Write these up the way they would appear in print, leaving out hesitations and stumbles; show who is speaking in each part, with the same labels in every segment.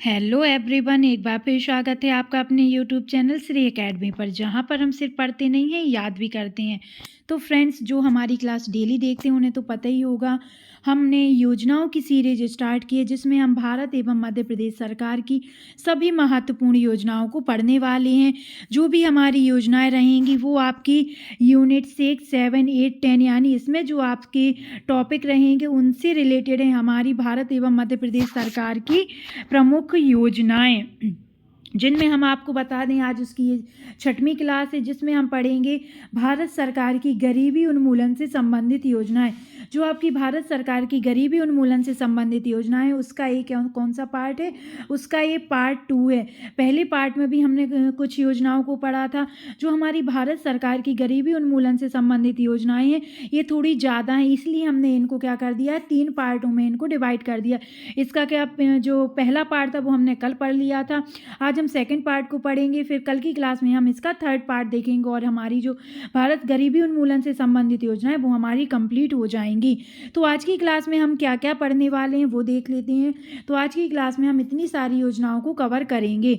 Speaker 1: Hello everyone, एक बार फिर स्वागत है आपका अपने यूट्यूब चैनल श्री एकेडमी पर, जहां पर हम सिर्फ पढ़ते नहीं हैं, याद भी करते हैं। तो फ्रेंड्स, जो हमारी क्लास डेली देखते हैं उन्हें तो पता ही होगा, हमने योजनाओं की सीरीज स्टार्ट की है जिसमें हम भारत एवं मध्य प्रदेश सरकार की सभी महत्वपूर्ण योजनाओं को पढ़ने वाले हैं। जो भी हमारी योजनाएं रहेंगी वो आपकी यूनिट 6, 7, 8, 10 यानी इसमें जो आपके टॉपिक रहेंगे उनसे रिलेटेड है हमारी भारत एवं मध्य प्रदेश सरकार की प्रमुख योजनाएं, जिनमें हम आपको बता दें आज उसकी ये 6वीं क्लास है जिसमें हम पढ़ेंगे भारत सरकार की गरीबी उन्मूलन से संबंधित योजनाएं। जो आपकी भारत सरकार की गरीबी उन्मूलन से संबंधित योजनाएं उसका एक कौन सा पार्ट है, उसका ये पार्ट 2 है। पहले पार्ट में भी हमने कुछ योजनाओं को पढ़ा था। जो हमारी भारत सरकार की गरीबी उन्मूलन से संबंधित योजनाएं हैं ये थोड़ी ज़्यादा हैं, इसलिए हमने इनको क्या कर दिया, 3 पार्टों में इनको डिवाइड कर दिया। इसका क्या जो पहला पार्ट था वो हमने कल पढ़ लिया था, आज हम सेकंड पार्ट को पढ़ेंगे, फिर कल की क्लास में हम इसका थर्ड पार्ट देखेंगे और हमारी जो भारत गरीबी उन्मूलन से संबंधित योजना है वो हमारी कंप्लीट हो जाएंगी। तो आज की क्लास में हम क्या क्या पढ़ने वाले हैं वो देख लेते हैं। तो आज की क्लास में हम इतनी सारी योजनाओं को कवर करेंगे,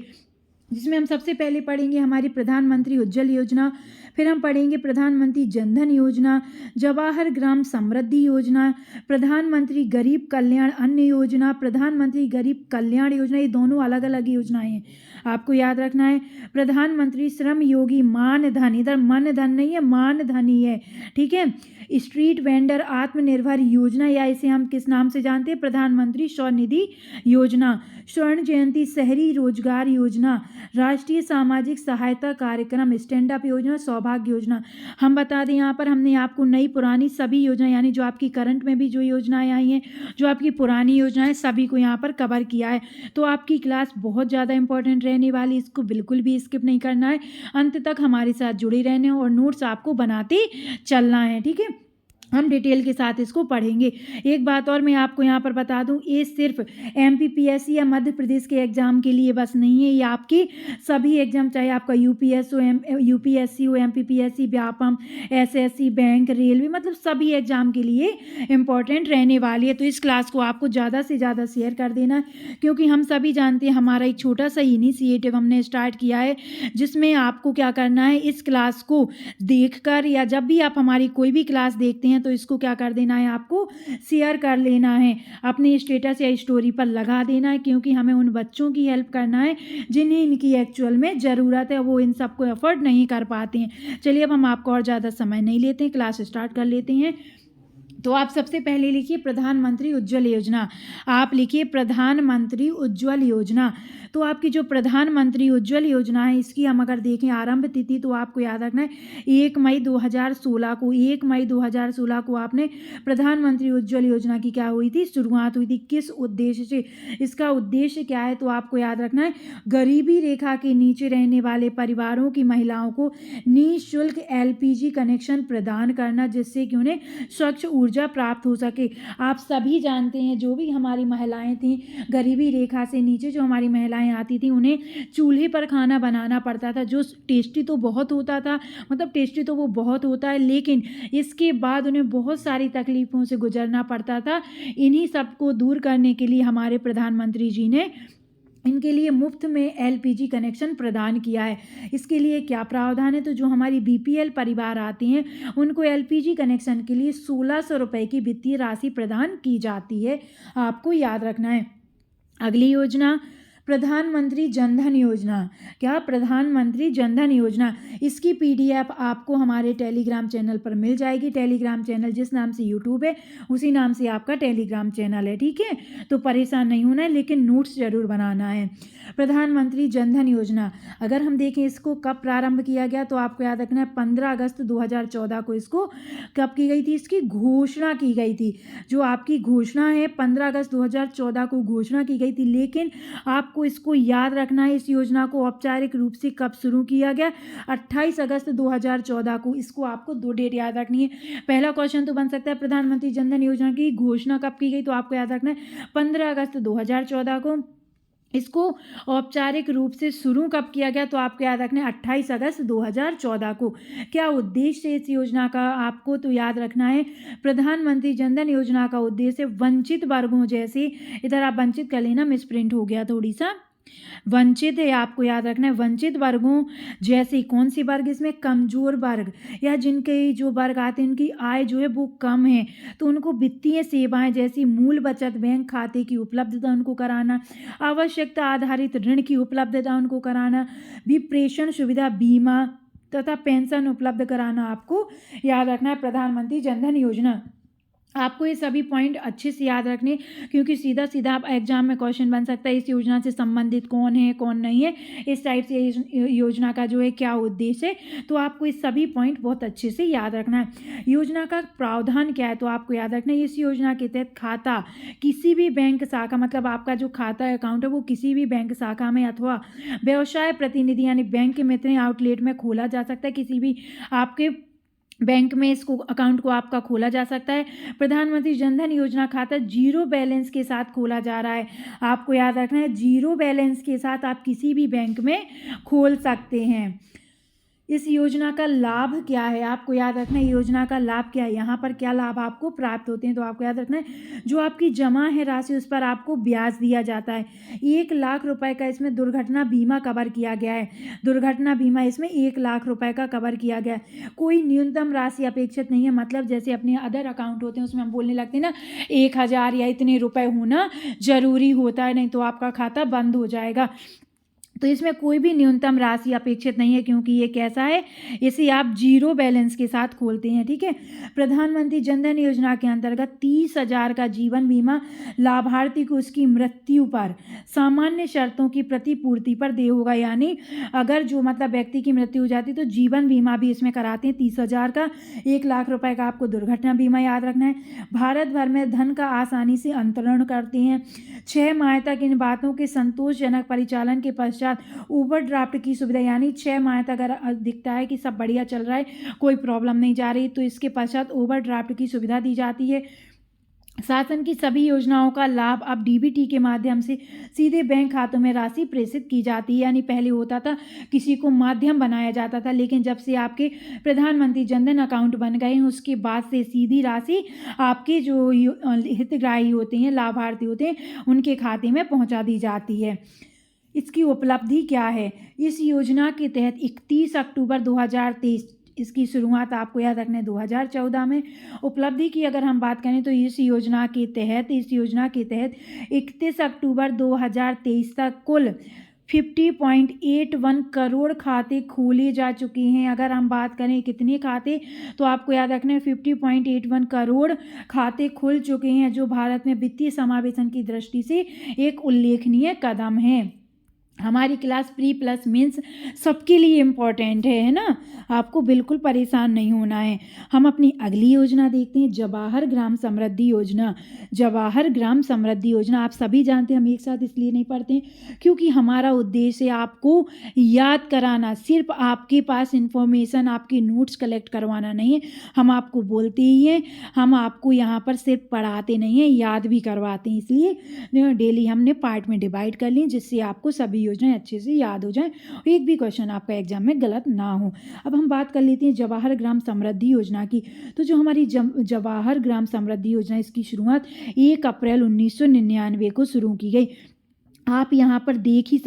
Speaker 1: जिसमें हम सबसे पहले पढ़ेंगे हमारी प्रधानमंत्री उज्ज्वल योजना, फिर हम पढ़ेंगे प्रधानमंत्री जनधन योजना, जवाहर ग्राम समृद्धि योजना, प्रधानमंत्री गरीब कल्याण अन्न योजना, प्रधानमंत्री गरीब कल्याण योजना। ये दोनों अलग अलग योजनाएं हैं, आपको याद रखना है। प्रधानमंत्री श्रम योगी मान धन, इधर मन धन नहीं है, मान धन ही है, ठीक है। स्ट्रीट वेंडर आत्मनिर्भर योजना, या इसे हम किस नाम से जानते हैं, प्रधानमंत्री स्वनिधि योजना। स्वर्ण जयंती शहरी रोजगार योजना, राष्ट्रीय सामाजिक सहायता कार्यक्रम, स्टैंड अप योजना, सौभाग्य योजना। हम बता दें यहाँ पर हमने आपको नई पुरानी सभी योजना, यानी जो आपकी करंट में भी जो योजनाएं आई हैं, जो आपकी पुरानी योजनाएं, सभी को यहाँ पर कवर किया है। तो आपकी क्लास बहुत ज़्यादा इंपॉर्टेंट रहने वाली, इसको बिल्कुल भी स्किप नहीं करना है, अंत तक हमारे साथ जुड़े रहने और नोट्स आपको बनाते चलना है, ठीक है। हम डिटेल के साथ इसको पढ़ेंगे। एक बात और मैं आपको यहाँ पर बता दूँ, ये सिर्फ MPPSC या मध्य प्रदेश के एग्ज़ाम के लिए बस नहीं है, ये आपकी सभी एग्ज़ाम, चाहे आपका UPSC हो, MPPSC, Vyapam, SSC, bank, railway, मतलब सभी एग्ज़ाम के लिए इम्पॉर्टेंट रहने वाली है। तो इस क्लास को आपको ज़्यादा से ज़्यादा शेयर कर देना, क्योंकि हम सभी जानते हैं हमारा एक छोटा सा इनिशिएटिव हमने स्टार्ट किया है, जिसमें आपको क्या करना है, इस क्लास को देखकर या जब भी आप हमारी कोई भी क्लास देखते हैं तो इसको क्या कर देना है, आपको शेयर कर लेना है, अपने स्टेटस या स्टोरी पर लगा देना है, क्योंकि हमें उन बच्चों की हेल्प करना है जिन्हें इनकी एक्चुअल में ज़रूरत है, वो इन सबको अफोर्ड नहीं कर पाते हैं। चलिए अब हम आपको और ज़्यादा समय नहीं लेते हैं, क्लास स्टार्ट कर लेते हैं। तो आप सबसे पहले लिखिए प्रधानमंत्री उज्ज्वल योजना, आप लिखिए प्रधानमंत्री उज्ज्वल योजना। तो आपकी जो प्रधानमंत्री उज्ज्वल योजना है इसकी हम अगर देखें आरंभ तिथि, तो आपको याद रखना है 1 मई 2016 को, 1 मई 2016 को आपने प्रधानमंत्री उज्ज्वल योजना की क्या हुई थी, शुरुआत हुई थी। किस उद्देश्य से, इसका उद्देश्य क्या है, तो आपको याद रखना है गरीबी रेखा के नीचे रहने वाले परिवारों की महिलाओं को निःशुल्क LPG कनेक्शन प्रदान करना, जिससे कि उन्हें स्वच्छ ऊर्जा प्राप्त हो सके। आप सभी जानते हैं जो भी हमारी महिलाएं थीं गरीबी रेखा से नीचे, जो हमारी महिलाएं आती थी उन्हें चूल्हे पर खाना बनाना पड़ता था, जो टेस्टी तो बहुत होता था, मतलब टेस्टी तो वो बहुत होता है, लेकिन इसके बाद उन्हें बहुत सारी तकलीफ़ों से गुजरना पड़ता था। इन्हीं सबको दूर करने के लिए हमारे प्रधानमंत्री जी ने इनके लिए मुफ्त में LPG कनेक्शन प्रदान किया है। इसके लिए क्या प्रावधान है, तो जो हमारी BPL परिवार आते हैं उनको LPG कनेक्शन के लिए 1600 रुपये की वित्तीय राशि प्रदान की जाती है, आपको याद रखना है। अगली योजना प्रधानमंत्री जनधन योजना, क्या, प्रधानमंत्री जनधन योजना। इसकी PDF आपको हमारे टेलीग्राम चैनल पर मिल जाएगी। टेलीग्राम चैनल जिस नाम से यूट्यूब है उसी नाम से आपका टेलीग्राम चैनल है, ठीक है। तो परेशान नहीं होना है, लेकिन नोट्स जरूर बनाना है। प्रधानमंत्री जनधन योजना अगर हम देखें इसको कब प्रारंभ किया गया, तो आपको याद रखना है 15 अगस्त 2014 को इसको कब की गई थी, इसकी घोषणा की गई थी। जो आपकी घोषणा है 15 अगस्त 2014 को घोषणा की गई थी, लेकिन आपको इसको याद रखना है इस योजना को औपचारिक रूप से कब शुरू किया गया, 28 अगस्त 2014 को। इसको आपको 2 डेट याद रखनी है। पहला क्वेश्चन तो बन सकता है प्रधानमंत्री जनधन योजना की घोषणा कब की गई, तो आपको याद रखना है 15 अगस्त 2014 को। इसको औपचारिक रूप से शुरू कब किया गया, तो आपको याद रखना है 28 अगस्त 2014 को। क्या उद्देश्य है इस योजना का, आपको तो याद रखना है प्रधानमंत्री जनधन योजना का उद्देश्य वंचित वर्गों जैसे, इधर आप वंचित कर लेना, मिसप्रिंट हो गया थोड़ी सा, वंचित है, आपको याद रखना है वंचित वर्गों जैसे कौन सी वर्ग, इसमें कमजोर वर्ग या जिनके जो वर्ग आते हैं उनकी आय जो है वो कम है, तो उनको वित्तीय सेवाएं जैसी मूल बचत बैंक खाते की उपलब्धता उनको कराना, आवश्यकता आधारित ऋण की उपलब्धता उनको कराना, विप्रेषण सुविधा, बीमा तथा पेंशन उपलब्ध कराना आपको याद रखना है प्रधानमंत्री जनधन योजना। आपको ये सभी पॉइंट अच्छे से याद रखने, क्योंकि सीधा सीधा आप एग्जाम में क्वेश्चन बन सकता है इस योजना से संबंधित कौन है कौन नहीं है, इस टाइप से इस योजना का जो है क्या उद्देश्य है, तो आपको ये सभी पॉइंट बहुत अच्छे से याद रखना है। योजना का प्रावधान क्या है, तो आपको याद रखना है इस योजना के तहत खाता किसी भी बैंक शाखा, मतलब आपका जो खाता अकाउंट है वो किसी भी बैंक शाखा में अथवा व्यवसाय प्रतिनिधि यानी बैंक मित्र आउटलेट में खोला जा सकता है, किसी भी आपके बैंक में इसको अकाउंट को आपका खोला जा सकता है। प्रधानमंत्री जनधन योजना खाता जीरो बैलेंस के साथ खोला जा रहा है, आपको याद रखना है जीरो बैलेंस के साथ आप किसी भी बैंक में खोल सकते हैं। इस योजना का लाभ क्या है, आपको याद रखना है योजना का लाभ क्या है, यहाँ पर क्या लाभ आपको प्राप्त होते हैं, तो आपको याद रखना है जो आपकी जमा है राशि उस पर आपको ब्याज दिया जाता है। 1 लाख रुपए का इसमें दुर्घटना बीमा कवर किया गया है, दुर्घटना बीमा इसमें 1 लाख रुपए का कवर किया गया है। कोई न्यूनतम राशि अपेक्षित नहीं है, मतलब जैसे अपने अदर अकाउंट होते हैं उसमें हम बोलने लगते हैं ना 1,000 या इतने रुपए होना जरूरी होता है, नहीं तो आपका खाता बंद हो जाएगा, तो इसमें कोई भी न्यूनतम राशि अपेक्षित नहीं है, क्योंकि ये कैसा है, इसे आप जीरो बैलेंस के साथ खोलते हैं, ठीक है। प्रधानमंत्री जनधन योजना के अंतर्गत 30,000 का जीवन बीमा लाभार्थी को उसकी मृत्यु पर सामान्य शर्तों की प्रतिपूर्ति पर दे होगा, यानी अगर जो मतलब व्यक्ति की मृत्यु हो जाती तो जीवन बीमा भी इसमें कराते हैं 30,000 का। 1 लाख रुपए का आपको दुर्घटना बीमा याद रखना है। भारत भर में धन का आसानी से अंतरण करते हैं। 6 माह तक इन बातों के संतोषजनक परिचालन के पश्चात ओवरड्राफ्ट की सुविधा, यानी 6 माह तक अगर दिखता है कि सब बढ़िया चल रहा है, कोई प्रॉब्लम नहीं जा रही, तो इसके पश्चात ओवरड्राफ्ट की सुविधा दी जाती है। शासन की सभी योजनाओं का लाभ अब डीबीटी के माध्यम से सीधे बैंक खातों में राशि प्रेषित की जाती है, यानी पहले होता था किसी को माध्यम बनाया जाता था, लेकिन जब से आपके प्रधानमंत्री जनधन अकाउंट बन गए हैं उसके बाद से सीधी राशि आपके जो हितग्राही होते हैं, लाभार्थी होते हैं, उनके खाते में पहुंचा दी जाती है। इसकी उपलब्धि क्या है, इस योजना के तहत 31 अक्टूबर 2023 इसकी शुरुआत आपको याद रखना है 2014 में। उपलब्धि की अगर हम बात करें तो इस योजना के तहत 31 अक्टूबर 2023 तक कुल 50.81 करोड़ खाते खोले जा चुके हैं। अगर हम बात करें कितने खाते, तो आपको याद रखना है 50.81 करोड़ खाते खुल चुके हैं, जो भारत में वित्तीय समावेशन की दृष्टि से एक उल्लेखनीय कदम है। हमारी क्लास प्री प्लस मेंस सबके लिए इम्पॉर्टेंट है ना, आपको बिल्कुल परेशान नहीं होना है। हम अपनी अगली योजना देखते हैं, जवाहर ग्राम समृद्धि योजना। जवाहर ग्राम समृद्धि योजना आप सभी जानते हैं, हम एक साथ इसलिए नहीं पढ़ते हैं क्योंकि हमारा उद्देश्य है आपको याद कराना, सिर्फ आपके पास इंफॉर्मेशन आपके नोट्स कलेक्ट करवाना नहीं है, हम आपको बोलते ही हैं, हम आपको यहाँ पर सिर्फ पढ़ाते नहीं हैं, याद भी करवाते हैं। इसलिए डेली हमने पार्ट में डिवाइड कर ली जिससे आपको सभी योजनाएं अच्छे से याद हो जाएं, एक भी क्वेश्चन आपका एग्जाम में गलत ना हो। अब हम बात कर लेते हैं जवाहर ग्राम समृद्धि योजना की। तो जो हमारी जवाहर ग्राम समृद्धि योजना, इसकी शुरुआत 1 अप्रैल 1999 को शुरू की गई। आप यहाँ पर देख ही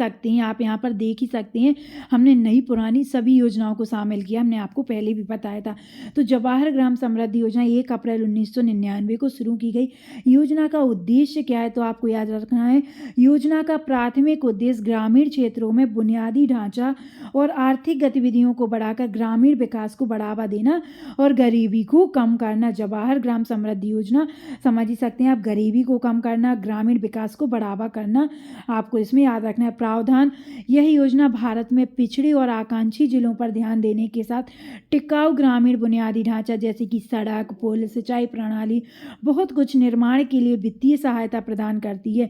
Speaker 1: सकते हैं, हमने नई पुरानी सभी योजनाओं को शामिल किया, हमने आपको पहले भी बताया था। तो जवाहर ग्राम समृद्धि योजना 1 अप्रैल 1999 को शुरू की गई। योजना का उद्देश्य क्या है, तो आपको याद रखना है योजना का प्राथमिक उद्देश्य ग्रामीण क्षेत्रों में बुनियादी ढांचा और आर्थिक गतिविधियों को बढ़ाकर ग्रामीण विकास को बढ़ावा देना और गरीबी को कम करना। जवाहर ग्राम समृद्धि योजना समझ ही सकते हैं आप, गरीबी को कम करना, ग्रामीण विकास को बढ़ावा करना, आपको इसमें याद रखना है। प्रावधान, यह योजना भारत में पिछड़े और आकांक्षी जिलों पर ध्यान देने के साथ टिकाऊ ग्रामीण बुनियादी ढांचा जैसे कि सड़क, पुल, सिंचाई प्रणाली, बहुत कुछ निर्माण के लिए वित्तीय सहायता प्रदान करती है।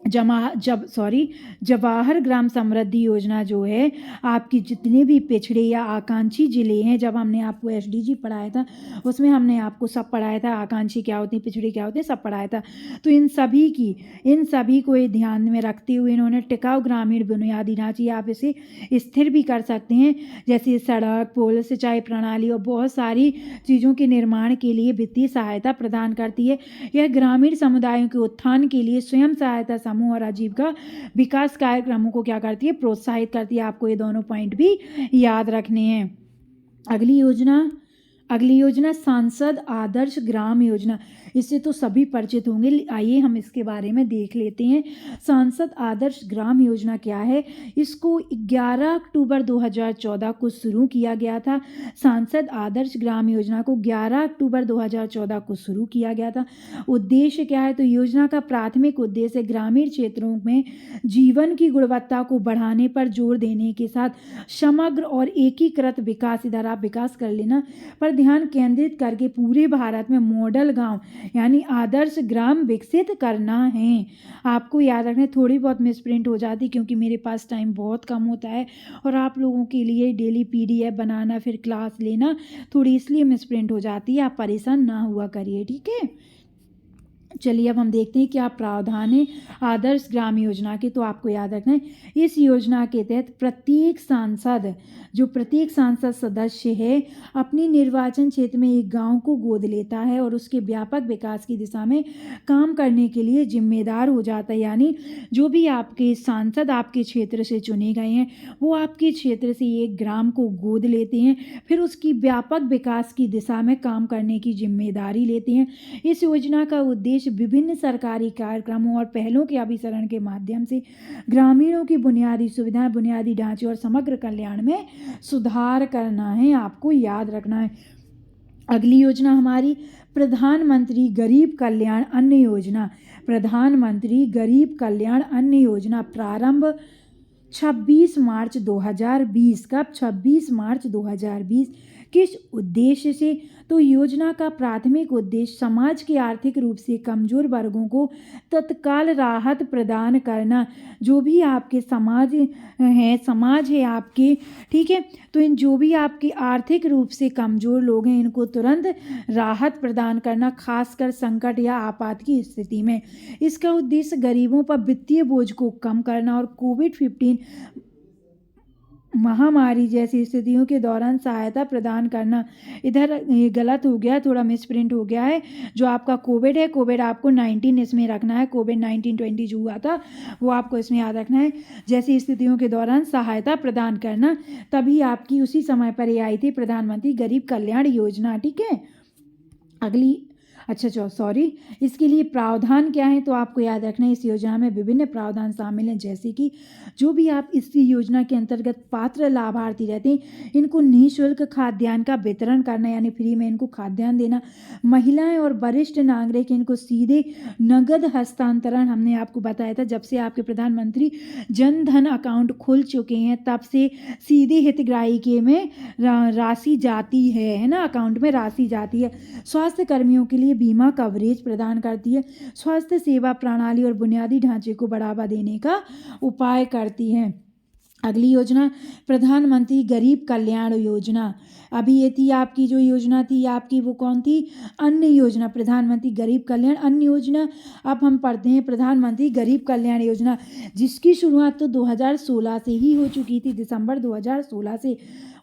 Speaker 1: जवाहर ग्राम समृद्धि योजना जो है आपकी जितने भी पिछड़े या आकांक्षी ज़िले हैं, जब हमने आपको एसडीजी पढ़ाया था उसमें हमने आपको सब पढ़ाया था, आकांक्षी क्या होते हैं, पिछड़े क्या होते हैं, सब पढ़ाया था। तो इन सभी को ये ध्यान में रखते हुए इन्होंने टिकाऊ ग्रामीण बुनियादी ढांचे, आप इसे स्थिर भी कर सकते हैं, जैसे सड़क, पुल, सिंचाई प्रणाली और बहुत सारी चीज़ों के निर्माण के लिए वित्तीय सहायता प्रदान करती है। यह ग्रामीण समुदायों के उत्थान के लिए स्वयं सहायता समूह और आजीविका विकास कार्यक्रमों को क्या करती है, प्रोत्साहित करती है। आपको ये दोनों पॉइंट भी याद रखने हैं। अगली योजना सांसद आदर्श ग्राम योजना, इससे तो सभी परिचित होंगे। आइए हम इसके बारे में देख लेते हैं। सांसद आदर्श ग्राम योजना क्या है? इसको 11 अक्टूबर 2014 को शुरू किया गया था। सांसद आदर्श ग्राम योजना को 11 अक्टूबर 2014 को शुरू किया गया था। उद्देश्य क्या है? तो योजना का प्राथमिक उद्देश्य ग्रामीण क्षेत्रों में जीवन की गुणवत्ता को बढ़ाने पर जोर देने के साथ समग्र और एकीकृत विकास, इधर आप विकास कर लेना, पर ध्यान केंद्रित करके पूरे भारत में मॉडल गांव यानी आदर्श ग्राम विकसित करना है। आपको याद रखना, थोड़ी बहुत मिसप्रिंट हो जाती क्योंकि मेरे पास टाइम बहुत कम होता है और आप लोगों के लिए डेली पीडीएफ बनाना फिर क्लास लेना थोड़ी इसलिए मिसप्रिंट हो जाती है। आप परेशान ना हुआ करिए, ठीक है। चलिए अब हम देखते हैं क्या प्रावधान है आदर्श ग्राम योजना के। तो आपको याद रखना है, इस योजना के तहत प्रत्येक सांसद सदस्य है अपनी निर्वाचन क्षेत्र में एक गांव को गोद लेता है और उसके व्यापक विकास की दिशा में काम करने के लिए जिम्मेदार हो जाता है। यानी जो भी आपके सांसद आपके क्षेत्र से चुने गए हैं वो आपके क्षेत्र से एक ग्राम को गोद लेते हैं, फिर उसकी व्यापक विकास की दिशा में काम करने की जिम्मेदारी लेते हैं। इस योजना का उद्देश्य विभिन्न सरकारी कार्यक्रमों और पहलों के अभिसरण के माध्यम से ग्रामीणों की बुनियादी सुविधाएं, बुनियादी ढांचे और समग्र कल्याण में सुधार करना है। आपको याद रखना है। अगली योजना हमारी प्रधानमंत्री गरीब कल्याण अन्न योजना। प्रधानमंत्री गरीब कल्याण अन्न योजना प्रारंभ 26 मार्च 2020। कब? 26 मार्च 2020। किस उद्देश्य से? तो योजना का प्राथमिक उद्देश्य समाज के आर्थिक रूप से कमजोर वर्गों को तत्काल राहत प्रदान करना। जो भी आपके समाज है आपके, ठीक है, तो इन जो भी आपके आर्थिक रूप से कमजोर लोग हैं इनको तुरंत राहत प्रदान करना, खासकर संकट या आपात की स्थिति में। इसका उद्देश्य गरीबों पर वित्तीय बोझ को कम करना और कोविड-19 महामारी जैसी स्थितियों के दौरान सहायता प्रदान करना। इधर ये गलत हो गया, थोड़ा मिसप्रिंट हो गया है। जो आपका कोविड है, कोविड आपको 19 इसमें रखना है। कोविड-19 20 जो हुआ था वो आपको इसमें याद रखना है। जैसी स्थितियों के दौरान सहायता प्रदान करना, तभी आपकी उसी समय पर ये आई थी प्रधानमंत्री गरीब कल्याण योजना, ठीक है। इसके लिए प्रावधान क्या है? तो आपको याद रखना है इस योजना में विभिन्न प्रावधान शामिल हैं, जैसे कि जो भी आप इस योजना के अंतर्गत पात्र लाभार्थी रहते हैं इनको निःशुल्क खाद्यान्न का वितरण करना, यानी फ्री में इनको खाद्यान्न देना। महिलाएं और वरिष्ठ नागरिक इनको सीधे नगद हस्तांतरण, हमने आपको बताया था जब से आपके प्रधानमंत्री जन धन अकाउंट खुल चुके हैं तब से सीधे हितग्राही के में राशि जाती है ना, अकाउंट में राशि जाती है। स्वास्थ्य कर्मियों के लिए बीमा कवरेज प्रदान करती है। स्वास्थ्य सेवा प्रणाली और बुनियादी ढांचे को बढ़ावा देने का उपाय करती है। अगली योजना प्रधानमंत्री गरीब कल्याण योजना। अभी ये थी आपकी जो योजना थी आपकी, वो कौन थी? अन्न योजना। प्रधानमंत्री गरीब कल्याण अन्न योजना। अब हम पढ़ते हैं प्रधानमंत्री गरीब कल्याण योजना, जिसकी शुरुआत तो 2016 से ही हो चुकी थी, दिसंबर 2016 से।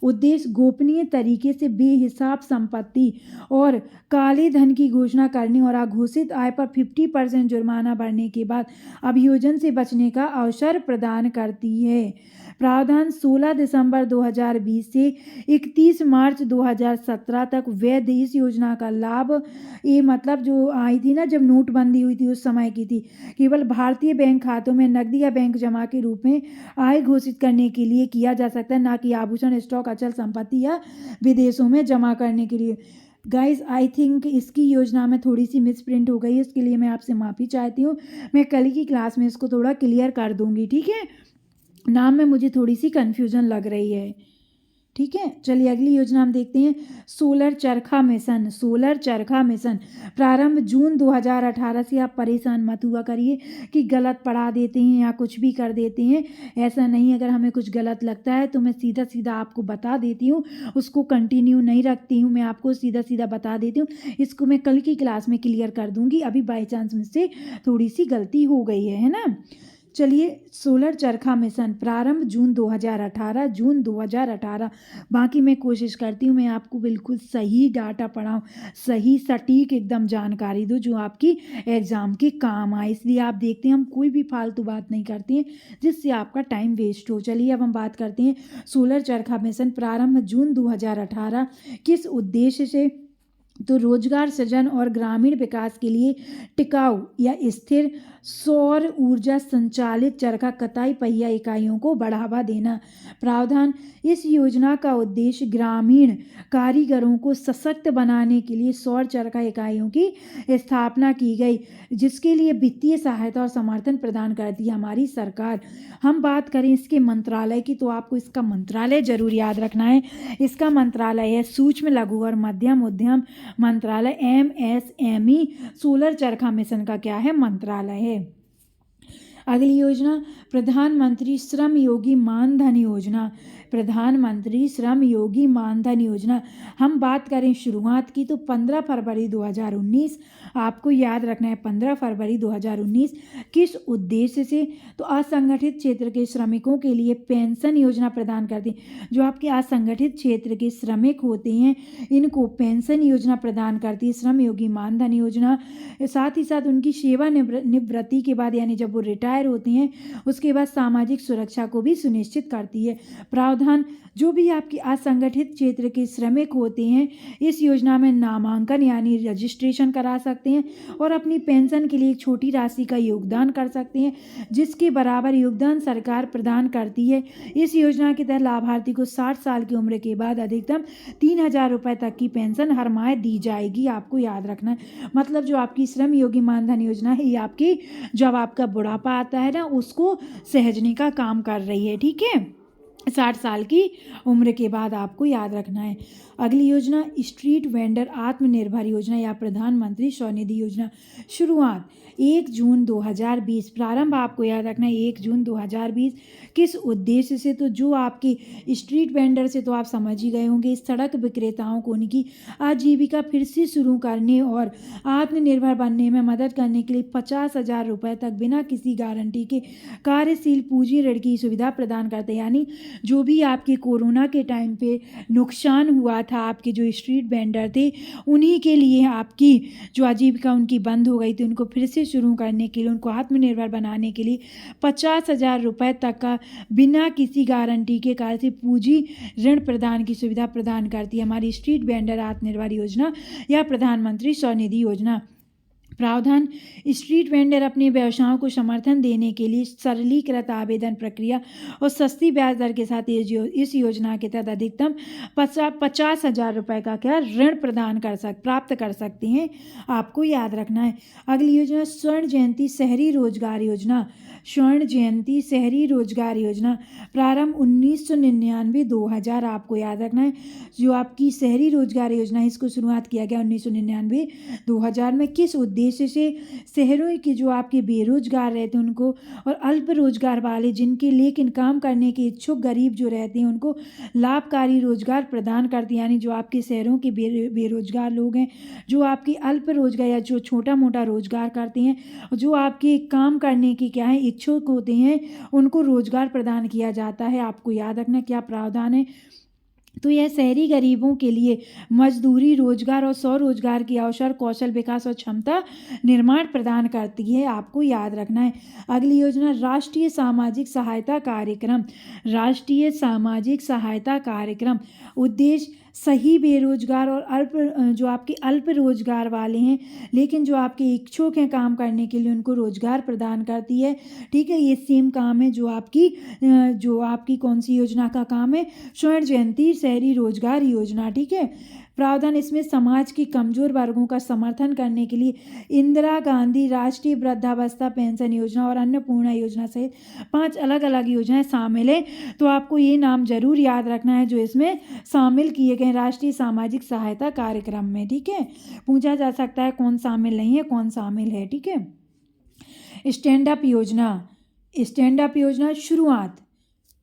Speaker 1: उद्देश्य गोपनीय तरीके से बेहिसाब संपत्ति और काले धन की घोषणा करने और अघोषित आय पर 50% जुर्माना भरने के बाद अभियोजन से बचने का अवसर प्रदान करती है। प्रावधान 16 दिसंबर 2020 से 31 मार्च 2017 तक वैध। इस योजना का लाभ ये मतलब जो आई थी ना, जब नोटबंदी हुई थी उस समय की थी, केवल भारतीय बैंक खातों में नकदी या बैंक जमा के रूप में आय घोषित करने के लिए किया जा सकता है, ना कि आभूषण, स्टॉक, अचल संपत्ति या विदेशों में जमा करने के लिए। गाइज आई थिंक इसकी योजना में थोड़ी सी मिसप्रिंट हो गई है, इसके लिए मैं आपसे माफ़ी चाहती हूँ। मैं कल की क्लास में इसको थोड़ा क्लियर कर दूँगी, ठीक है। नाम में मुझे थोड़ी सी कन्फ्यूज़न लग रही है। ठीक है। चलिए अगली योजना हम देखते हैं, सोलर चरखा मिशन। सोलर चरखा मिशन प्रारंभ जून 2018 से। आप परेशान मत हुआ करिए कि गलत पढ़ा देते हैं या कुछ भी कर देते हैं, ऐसा नहीं। अगर हमें कुछ गलत लगता है तो मैं सीधा सीधा आपको बता देती हूँ, उसको कंटिन्यू नहीं रखती हूँ, मैं आपको सीधा सीधा बता देती हूँ। इसको मैं कल की क्लास में क्लियर कर दूँगी, अभी बाई चांस मुझसे थोड़ी सी गलती हो गई है ना। चलिए, सोलर चरखा मिशन प्रारंभ जून 2018, जून 2018। बाकी मैं कोशिश करती हूँ मैं आपको बिल्कुल सही डाटा पढ़ाऊँ, सही सटीक एकदम जानकारी दूँ जो आपकी एग्ज़ाम के काम आए। इसलिए आप देखते हैं हम कोई भी फालतू बात नहीं करते हैं जिससे आपका टाइम वेस्ट हो। चलिए अब हम बात करते हैं, सोलर चरखा मिशन प्रारंभ जून 2018 किस उद्देश्य से, तो रोजगार सृजन और ग्रामीण विकास के लिए टिकाऊ या स्थिर सौर ऊर्जा संचालित चरखा कताई पहिया इकाइयों को बढ़ावा देना। प्रावधान, इस योजना का उद्देश्य ग्रामीण कारीगरों को सशक्त बनाने के लिए सौर चरखा इकाइयों की स्थापना की गई, जिसके लिए वित्तीय सहायता और समर्थन प्रदान करती है हमारी सरकार। हम बात करें इसके मंत्रालय की, तो आपको इसका मंत्रालय जरूर याद रखना है। इसका मंत्रालय है सूक्ष्म लघु और मध्यम उद्यम मंत्रालय, MSME। सोलर चरखा मिशन का क्या है, मंत्रालय है। अगली योजना, प्रधानमंत्री श्रम योगी मानधन योजना। प्रधानमंत्री श्रम योगी मानधन योजना, हम बात करें शुरुआत की तो 15 फरवरी 2019। आपको याद रखना है 15 फरवरी 2019। किस उद्देश्य से, तो असंगठित क्षेत्र के श्रमिकों के लिए पेंशन योजना प्रदान करती है। जो आपके असंगठित क्षेत्र के श्रमिक होते हैं इनको पेंशन योजना प्रदान करती है श्रम योगी मानधन योजना। साथ ही साथ उनकी सेवा निवृत्ति के बाद, यानी जब वो रिटायर होते हैं उसके बाद सामाजिक सुरक्षा को भी सुनिश्चित करती है। प्रावधान, जो भी आपके असंगठित क्षेत्र के श्रमिक होते हैं इस योजना में नामांकन यानी रजिस्ट्रेशन करा सकते हैं और अपनी पेंशन के लिए एक छोटी राशि का योगदान कर सकते हैं, जिसके बराबर योगदान सरकार प्रदान करती है। इस योजना के तहत लाभार्थी को 60 साल की उम्र के बाद अधिकतम 3,000 रुपये तक की पेंशन हर माह दी जाएगी। आपको याद रखना है, मतलब जो आपकी श्रम योगी मानधन योजना है ये आपकी जब आपका बुढ़ापा आता है ना उसको सहजने का काम कर रही है। ठीक है, 60 साल की उम्र के बाद आपको याद रखना है। अगली योजना, स्ट्रीट वेंडर आत्मनिर्भर योजना या प्रधानमंत्री स्वनिधि योजना। शुरुआत 1 जून 2020। प्रारंभ आपको याद रखना है 1 जून 2020। किस उद्देश्य से, तो जो आपके स्ट्रीट वेंडर से तो आप समझ ही गए होंगे, सड़क विक्रेताओं को उनकी आजीविका फिर से शुरू करने और आत्मनिर्भर बनने में मदद करने के लिए 50,000 रुपये तक बिना किसी गारंटी के कार्यशील पूंजी ऋण की सुविधा प्रदान करते हैं। यानी जो भी आपके कोरोना के टाइम पे नुकसान हुआ था, आपके जो स्ट्रीट वेंडर थे उन्हीं के लिए आपकी जो आजीविका उनकी बंद हो गई थी उनको फिर से शुरू करने के लिए, उनको आत्मनिर्भर बनाने के लिए 50,000 रुपये तक का बिना किसी गारंटी के कार्यशील पूंजी ऋण प्रदान की सुविधा प्रदान करती है हमारी स्ट्रीट वेंडर आत्मनिर्भर योजना या प्रधानमंत्री स्वनिधि योजना। प्रावधान, स्ट्रीट वेंडर अपने व्यवसायों को समर्थन देने के लिए सरलीकृत आवेदन प्रक्रिया और सस्ती ब्याज दर के साथ इस योजना के तहत अधिकतम 50,000 रुपये का क्या ऋण प्रदान प्राप्त कर सकते हैं। आपको याद रखना है। अगली योजना, स्वर्ण जयंती शहरी रोजगार योजना। स्वर्ण जयंती शहरी रोजगार योजना प्रारंभ 1999-2000। आपको याद रखना है जो आपकी शहरी रोजगार योजना है इसको शुरुआत किया गया 1999-2000 में। किस उद्देश्य से, शहरों के जो आपके बेरोजगार रहते हैं उनको और अल्प रोजगार वाले जिनके लेकिन काम करने के इच्छुक गरीब जो रहते हैं उनको लाभकारी रोजगार प्रदान करती है। यानी जो आपके शहरों के बेरोजगार लोग हैं, जो आपके अल्प रोजगार या जो छोटा मोटा रोजगार करते हैं, जो आपके काम करने के क्या है इच्छुक होते हैं उनको रोजगार प्रदान किया जाता है। आपको याद रखना क्या प्रावधान है, तो यह शहरी गरीबों के लिए मजदूरी, रोजगार और स्वरोजगार के अवसर, कौशल विकास और क्षमता निर्माण प्रदान करती है। आपको याद रखना है। अगली योजना, राष्ट्रीय सामाजिक सहायता कार्यक्रम। राष्ट्रीय सामाजिक सहायता कार्यक्रम उद्देश्य सही बेरोजगार और जो आपके अल्प रोजगार वाले हैं लेकिन जो आपके इच्छुक हैं काम करने के लिए उनको रोजगार प्रदान करती है। ठीक है, ये सेम काम है जो आपकी कौन सी योजना का काम है, स्वर्ण जयंती शहरी रोजगार योजना। ठीक है, प्रावधान इसमें समाज की कमजोर वर्गों का समर्थन करने के लिए इंदिरा गांधी राष्ट्रीय वृद्धावस्था पेंशन योजना और अन्नपूर्णा योजना सहित 5 अलग अलग योजनाएं शामिल है। तो आपको ये नाम जरूर याद रखना है जो इसमें शामिल किए गए राष्ट्रीय सामाजिक सहायता कार्यक्रम में। ठीक है, पूछा जा सकता है कौन शामिल नहीं है, कौन शामिल है। ठीक है, स्टैंड अप योजना शुरुआत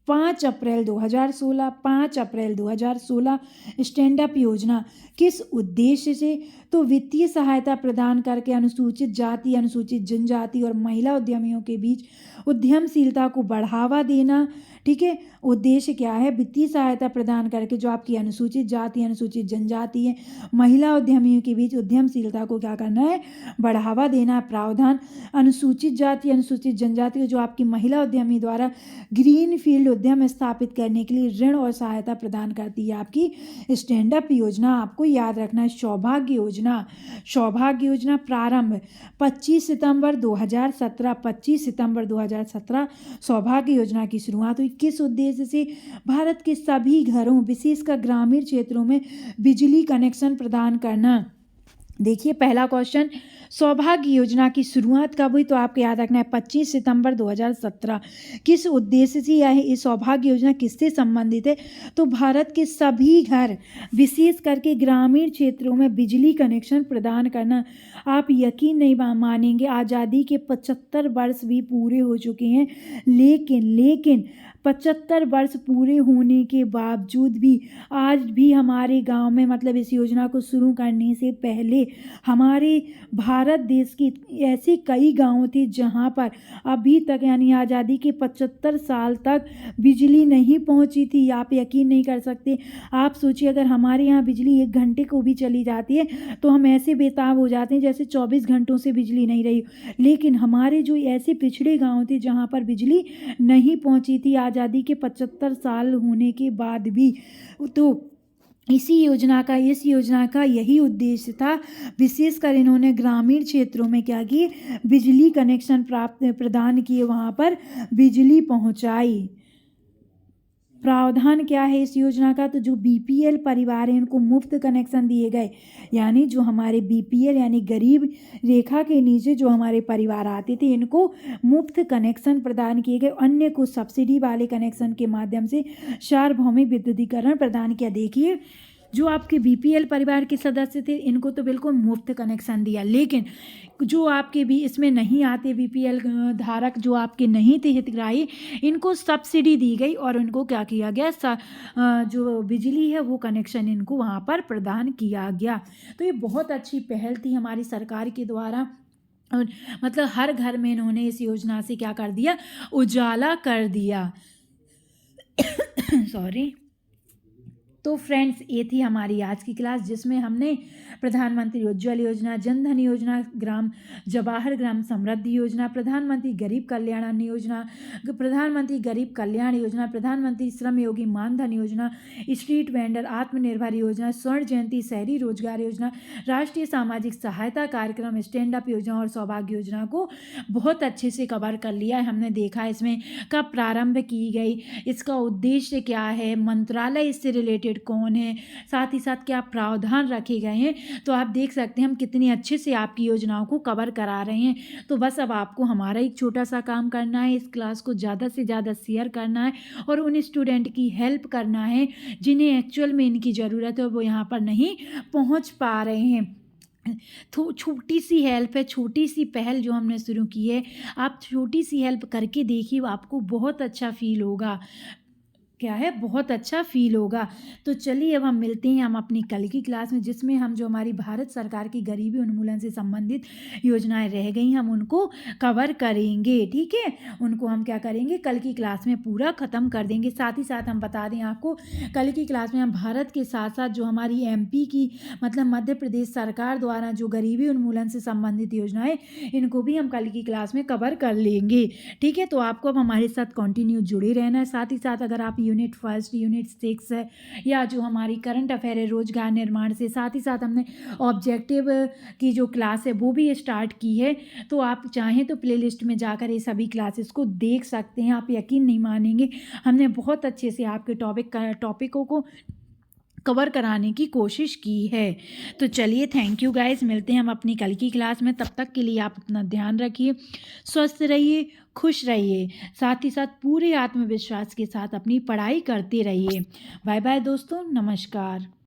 Speaker 1: 5 अप्रैल 2016। 5 अप्रैल 2016 स्टैंड अप योजना किस उद्देश्य से? तो वित्तीय सहायता प्रदान करके अनुसूचित जाति, अनुसूचित जनजाति और महिला उद्यमियों के बीच उद्यमशीलता को बढ़ावा देना। ठीक है, उद्देश्य क्या है? वित्तीय सहायता प्रदान करके जो आपकी अनुसूचित जाति, अनुसूचित जनजाति है, महिला उद्यमियों के बीच उद्यमशीलता को क्या करना है? बढ़ावा देना। प्रावधान अनुसूचित जाति, अनुसूचित जनजाति जो आपकी महिला उद्यमी द्वारा ग्रीन फील्ड उद्यम स्थापित करने के लिए ऋण और सहायता प्रदान करती है आपकी स्टैंड अप योजना। आपको याद रखना है सौभाग्य योजना प्रारंभ 25 सितंबर 2017। 25 सितंबर 2017 सौभाग्य योजना की शुरुआत हुई। किस उद्देश्य से? भारत के सभी घरों विशेषकर ग्रामीण क्षेत्रों में बिजली कनेक्शन प्रदान करना। देखिए पहला क्वेश्चन, सौभाग्य योजना की शुरुआत कब हुई? तो आपको याद रखना है 25 सितंबर 2017। किस उद्देश्य से यह सौभाग्य योजना किससे संबंधित है? तो भारत के सभी घर विशेष करके ग्रामीण क्षेत्रों में बिजली कनेक्शन प्रदान करना। आप यकीन नहीं मानेंगे, आज़ादी के 75 वर्ष भी पूरे हो चुके हैं, लेकिन 75 वर्ष पूरे होने के बावजूद भी आज भी हमारे गांव में मतलब इस योजना को शुरू करने से पहले हमारे भारत देश की ऐसे कई गांव थे जहां पर अभी तक यानी आज़ादी के 75 साल तक बिजली नहीं पहुंची थी। आप यकीन नहीं कर सकते। आप सोचिए अगर हमारे यहाँ बिजली 1 घंटे को भी चली जाती है तो हम ऐसे बेताब हो जाते हैं जैसे 24 घंटों से बिजली नहीं रही। लेकिन हमारे जो ऐसे पिछड़े गाँव थे जहाँ पर बिजली नहीं पहुँची थी आज़ादी के 75 साल होने के बाद भी, तो इस योजना का यही उद्देश्य था। विशेषकर इन्होंने ग्रामीण क्षेत्रों में क्या किए? बिजली कनेक्शन प्रदान किए, वहाँ पर बिजली पहुँचाई। प्रावधान क्या है इस योजना का? तो जो बीपीएल परिवार हैं इनको मुफ्त कनेक्शन दिए गए, यानी जो हमारे बीपीएल यानी गरीब रेखा के नीचे जो हमारे परिवार आते थे इनको मुफ्त कनेक्शन प्रदान किए गए। अन्य को सब्सिडी वाले कनेक्शन के माध्यम से सार्वभौमिक विद्युतीकरण प्रदान किया। देखिए जो आपके बीपीएल परिवार के सदस्य थे इनको तो बिल्कुल मुफ्त कनेक्शन दिया, लेकिन जो आपके भी इसमें नहीं आते बीपीएल धारक जो आपके नहीं थे हितग्राही, इनको सब्सिडी दी गई और उनको क्या किया गया? जो बिजली है वो कनेक्शन इनको वहाँ पर प्रदान किया गया। तो ये बहुत अच्छी पहल थी हमारी सरकार के द्वारा, और मतलब हर घर में इन्होंने इस योजना से क्या कर दिया? उजाला कर दिया। सॉरी। तो फ्रेंड्स ये थी हमारी आज की क्लास जिसमें हमने प्रधानमंत्री उज्ज्वल योजना, जनधन योजना, जवाहर ग्राम समृद्धि योजना, प्रधानमंत्री गरीब कल्याण अन्न योजना, प्रधानमंत्री गरीब कल्याण योजना, प्रधानमंत्री श्रम योगी मानधन योजना, स्ट्रीट वेंडर आत्मनिर्भर योजना, स्वर्ण जयंती शहरी रोजगार योजना, राष्ट्रीय सामाजिक सहायता कार्यक्रम, स्टैंड अप योजना और सौभाग्य योजना को बहुत अच्छे से कवर कर लिया है। हमने देखा इसमें कब प्रारंभ की गई, इसका उद्देश्य क्या है, मंत्रालय इससे रिलेटेड कौन है, साथ ही साथ क्या प्रावधान रखे गए हैं। तो आप देख सकते हैं हम कितनी अच्छे से आपकी योजनाओं को कवर करा रहे हैं। तो बस अब आपको हमारा एक छोटा सा काम करना है, इस क्लास को ज़्यादा से ज़्यादा शेयर करना है और उन स्टूडेंट की हेल्प करना है जिन्हें एक्चुअल में इनकी ज़रूरत है, वो यहाँ पर नहीं पहुँच पा रहे हैं। तो छोटी सी हेल्प है, छोटी सी पहल जो हमने शुरू की है, आप छोटी सी हेल्प करके देखिए, आपको बहुत अच्छा फील होगा। क्या है? बहुत अच्छा फील होगा। तो चलिए अब हम मिलते हैं हम अपनी कल की क्लास में, जिसमें हम जो हमारी भारत सरकार की गरीबी उन्मूलन से संबंधित योजनाएं रह गई हम उनको कवर करेंगे। ठीक है, उनको हम क्या करेंगे? कल की क्लास में पूरा ख़त्म कर देंगे। साथ ही साथ हम बता दें आपको, कल की क्लास में हम भारत के साथ साथ जो हमारी एमपी की मतलब मध्य प्रदेश सरकार द्वारा जो गरीबी उन्मूलन से संबंधित योजनाएं, इनको भी हम कल की क्लास में कवर कर लेंगे। ठीक है, तो आपको अब हमारे साथ कंटिन्यू जुड़े रहना है। साथ ही साथ अगर आप यूनिट 1, यूनिट 6 है या जो हमारी करंट अफेयर है रोजगार निर्माण से, साथ ही साथ हमने ऑब्जेक्टिव की जो क्लास है वो भी स्टार्ट की है, तो आप चाहें तो प्लेलिस्ट में जाकर ये सभी क्लासेस को देख सकते हैं। आप यकीन नहीं मानेंगे, हमने बहुत अच्छे से आपके टॉपिकों को कवर कराने की कोशिश की है। तो चलिए, थैंक यू गाइस, मिलते हैं हम अपनी कल की क्लास में। तब तक के लिए आप अपना ध्यान रखिए, स्वस्थ रहिए, खुश रहिए, साथ ही साथ पूरे आत्मविश्वास के साथ अपनी पढ़ाई करते रहिए। बाय बाय दोस्तों, नमस्कार।